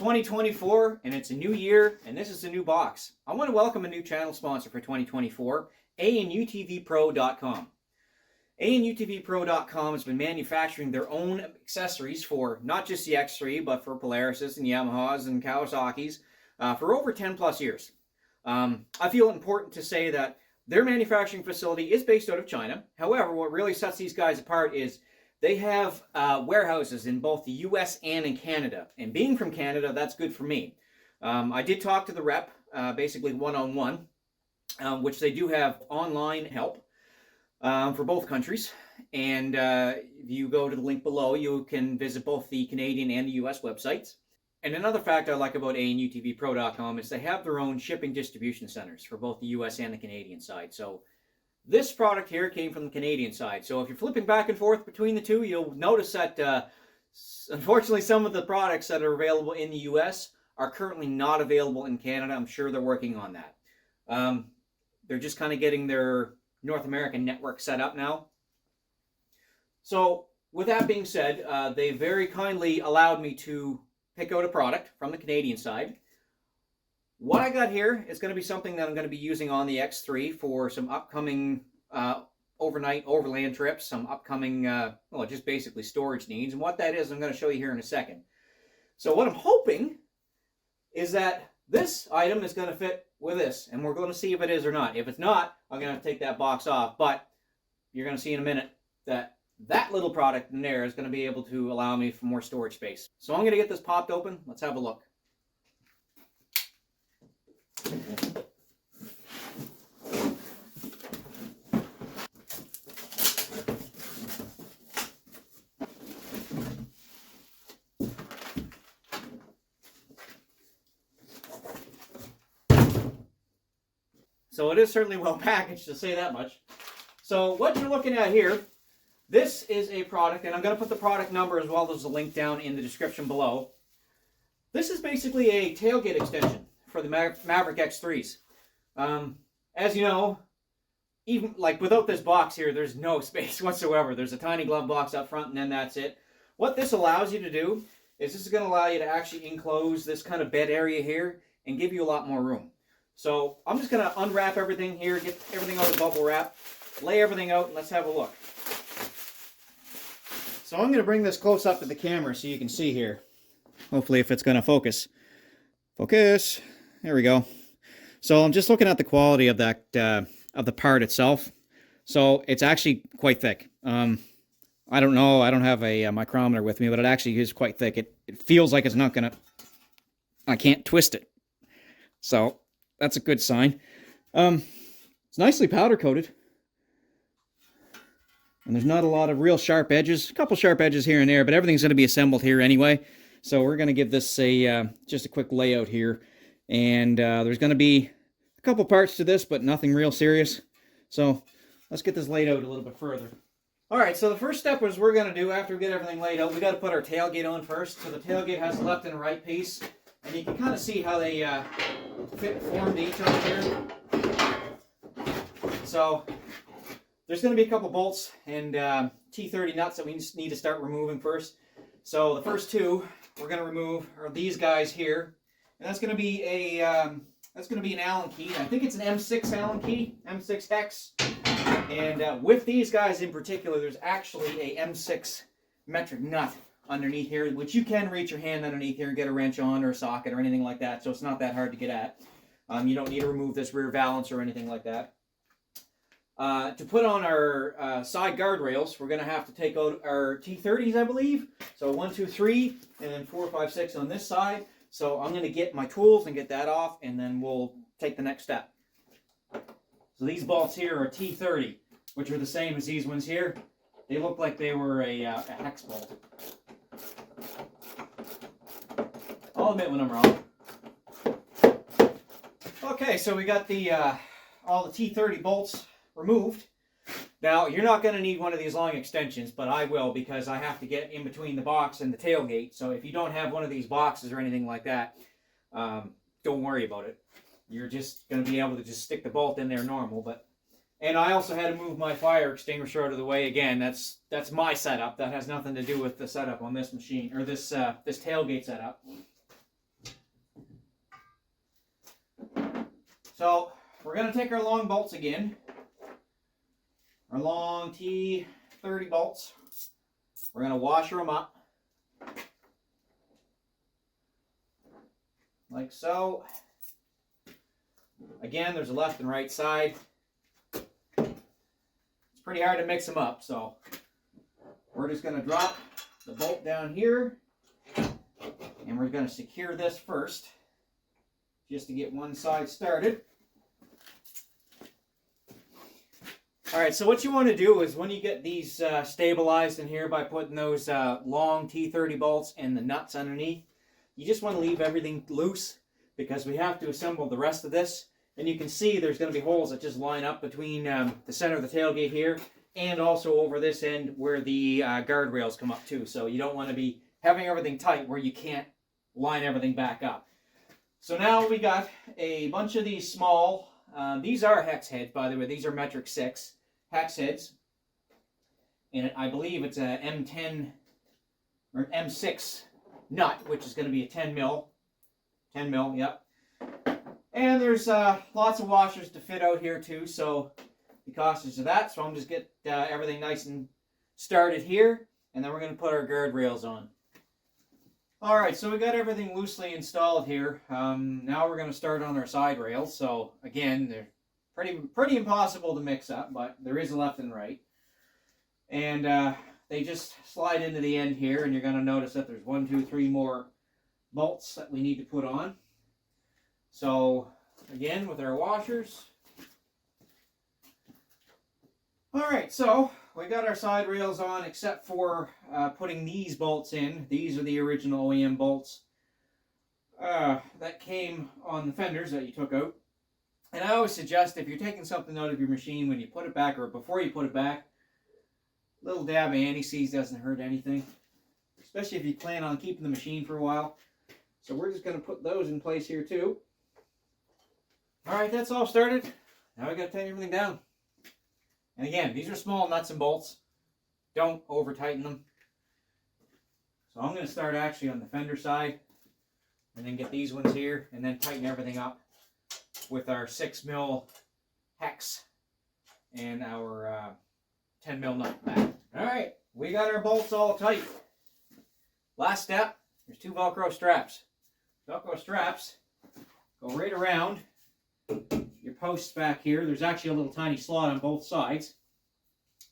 2024 and it's a new year and this is a new box. I want to welcome a new channel sponsor for 2024, A&UTVPro.com. A&UTVPro.com has been manufacturing their own accessories for not just the X3 but for Polarises and Yamahas and Kawasaki's for over 10 plus years. I feel it important to say that their manufacturing facility is based out of China. However, what really sets these guys apart is they have warehouses in both the US and in Canada. And being from Canada, that's good for me. I did talk to the rep, basically one-on-one, which they do have online help for both countries. And if you go to the link below, you can visit both the Canadian and the US websites. And another fact I like about A&UTVPro.com is they have their own shipping distribution centers for both the US and the Canadian side. So this product here came from the Canadian side. So if you're flipping back and forth between the two, you'll notice that unfortunately some of the products that are available in the US are currently not available in Canada. I'm sure they're working on that. They're just kind of getting their North American network set up now. So with that being said, they very kindly allowed me to pick out a product from the Canadian side. What I got here is going to be something that I'm going to be using on the X3 for some upcoming overnight overland trips, some upcoming, well, just basically storage needs. And what that is, I'm going to show you here in a second. So what I'm hoping is that this item is going to fit with this, and we're going to see if it is or not. If it's not, I'm going to take that box off, but you're going to see in a minute that that little product in there is going to be able to allow me for more storage space. So I'm going to get this popped open. Let's have a look. So it is certainly well packaged, to say that much. So what you're looking at here, this is a product, and I'm going to put the product number as well as the link down in the description below. This is basically a tailgate extension for the Maverick X3s. As you know, even like without this box here, there's no space whatsoever. There's a tiny glove box up front and then that's it. What this allows you to do is this is going to allow you to actually enclose this kind of bed area here and give you a lot more room. So I'm just going to unwrap everything here, get everything out of the bubble wrap, lay everything out, and let's have a look. So I'm going to bring this close up to the camera so you can see here. Hopefully if it's going to focus. Focus. There we go. So I'm just looking at the quality of that of the part itself. So it's actually quite thick. I don't know. I don't have a micrometer with me, but it actually is quite thick. It feels like it's not going to... I can't twist it. So that's a good sign. It's nicely powder coated. And there's not a lot of real sharp edges. A couple sharp edges here and there, but everything's going to be assembled here anyway. So we're going to give this just a quick layout here. And there's going to be a couple parts to this, but nothing real serious. So let's get this laid out a little bit further. All right, so the first step is we're going to do, after we get everything laid out, we got to put our tailgate on first. So the tailgate has a left and a right piece. And you can kind of see how they form to each other here. So there's going to be a couple bolts and T30 nuts that we just need to start removing first. So the first two we're going to remove are these guys here, and that's going to be an Allen key. I think it's an M6 Allen key, M6 hex. And with these guys in particular, there's actually a M6 metric nut underneath here, which you can reach your hand underneath here and get a wrench on or a socket or anything like that. So it's not that hard to get at. You don't need to remove this rear valance or anything like that. To put on our side guardrails, we're going to have to take out our T30s, I believe. So 1, 2, 3, and then 4, 5, 6 on this side. So I'm going to get my tools and get that off, and then we'll take the next step. So these bolts here are T30, which are the same as these ones here. They look like they were a hex bolt. I'll admit when I'm wrong. Okay, so we got the all the T30 bolts removed. Now, you're not going to need one of these long extensions, but I will because I have to get in between the box and the tailgate. So if you don't have one of these boxes or anything like that, don't worry about it. You're just going to be able to just stick the bolt in there normal. And I also had to move my fire extinguisher out of the way again. That's my setup. That has nothing to do with the setup on this machine, or this tailgate setup. So we're going to take our long bolts again. Our long T30 bolts. We're going to washer them up. Like so. Again, there's a left and right side. It's pretty hard to mix them up, so we're just going to drop the bolt down here, and we're going to secure this first, just to get one side started. Alright, so what you want to do is when you get these stabilized in here by putting those long T30 bolts and the nuts underneath, you just want to leave everything loose because we have to assemble the rest of this. And you can see there's going to be holes that just line up between the center of the tailgate here and also over this end where the guardrails come up too. So you don't want to be having everything tight where you can't line everything back up. So now we got a bunch of these small, these are hex heads, by the way. These are metric 6 hex heads. And I believe it's a M10 or M6 nut, which is going to be a 10 mil. 10 mil, yep. And there's lots of washers to fit out here too, so the cost is of that. So I'm just get everything nice and started here, and then we're going to put our guardrails on. All right, so we got everything loosely installed here. Now we're going to start on our side rails. So again, they're pretty impossible to mix up, but there is a left and right, and they just slide into the end here, and you're going to notice that there's 1, 2, 3 more bolts that we need to put on. So, again, with our washers. Alright, so we got our side rails on except for putting these bolts in. These are the original OEM bolts that came on the fenders that you took out. And I always suggest if you're taking something out of your machine, when you put it back or before you put it back, a little dab of anti-seize doesn't hurt anything. Especially if you plan on keeping the machine for a while. So we're just going to put those in place here too. Alright, that's all started. Now we got to tighten everything down. And again, these are small nuts and bolts. Don't over tighten them. So I'm going to start actually on the fender side and then get these ones here and then tighten everything up with our 6 mil hex and our 10 mil nut back. Alright, we got our bolts all tight. Last step, there's 2 Velcro straps. Velcro straps go right around your posts back here. There's actually a little tiny slot on both sides.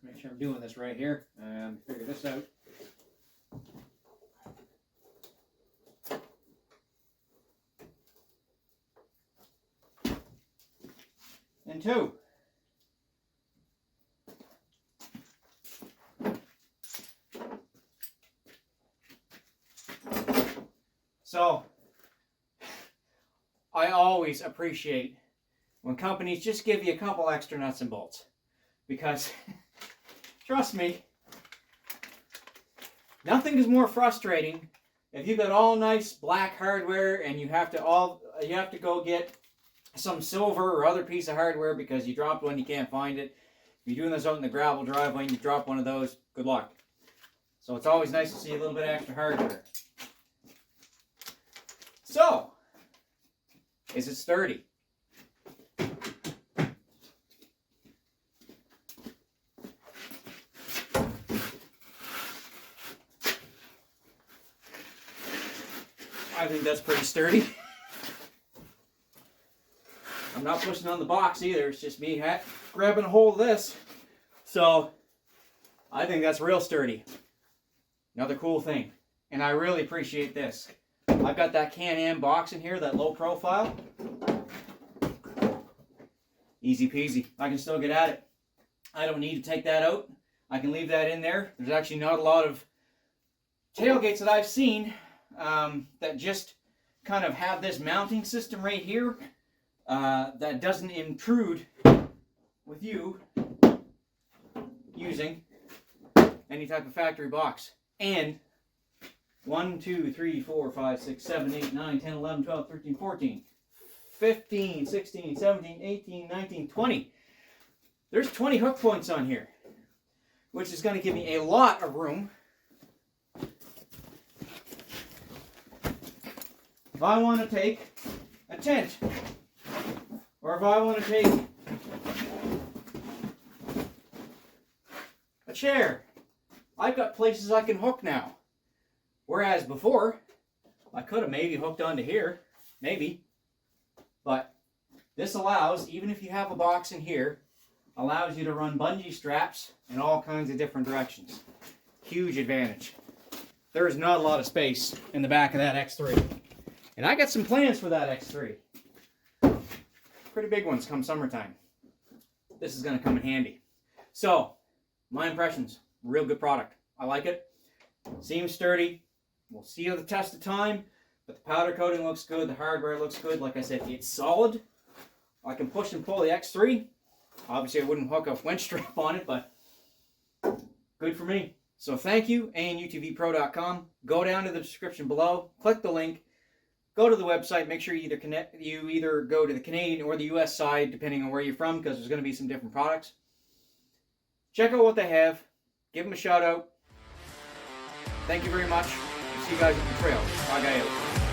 Make sure I'm doing this right here and figure this out. And 2. So, I always appreciate when companies just give you a couple extra nuts and bolts. Because, trust me, nothing is more frustrating if you've got all nice black hardware and you have to go get some silver or other piece of hardware because you dropped one, you can't find it. If you're doing this out in the gravel driveway and you drop one of those, good luck. So it's always nice to see a little bit of extra hardware. So, is it sturdy? I think that's pretty sturdy. I'm not pushing on the box either, it's just me grabbing a hold of this. So, I think that's real sturdy. Another cool thing, and I really appreciate this. I've got that Can-Am box in here, that low profile. Easy peasy. I can still get at it. I don't need to take that out. I can leave that in there. There's actually not a lot of tailgates that I've seen that just kind of have this mounting system right here that doesn't intrude with you using any type of factory box. And 1, 2, 3, 4, 5, 6, 7, 8, 9, 10, 11, 12, 13, 14, 15, 16, 17, 18, 19, 20. There's 20 hook points on here, which is going to give me a lot of room. If I want to take a tent or if I want to take a chair, I've got places I can hook now. Whereas before, I could have maybe hooked onto here, maybe. But this allows, even if you have a box in here, allows you to run bungee straps in all kinds of different directions. Huge advantage. There is not a lot of space in the back of that X3. And I got some plans for that X3. Pretty big ones come summertime. This is going to come in handy. So, my impressions, real good product. I like it. Seems sturdy. We'll see the test of time. But the powder coating looks good. The hardware looks good. Like I said, it's solid. I can push and pull the X3. Obviously, I wouldn't hook a winch strap on it, but good for me. So thank you, A&UTVpro.com. Go down to the description below. Click the link. Go to the website. Make sure you either go to the Canadian or the U.S. side, depending on where you're from, because there's going to be some different products. Check out what they have. Give them a shout out. Thank you very much. See you guys at the trail. Bye, guys.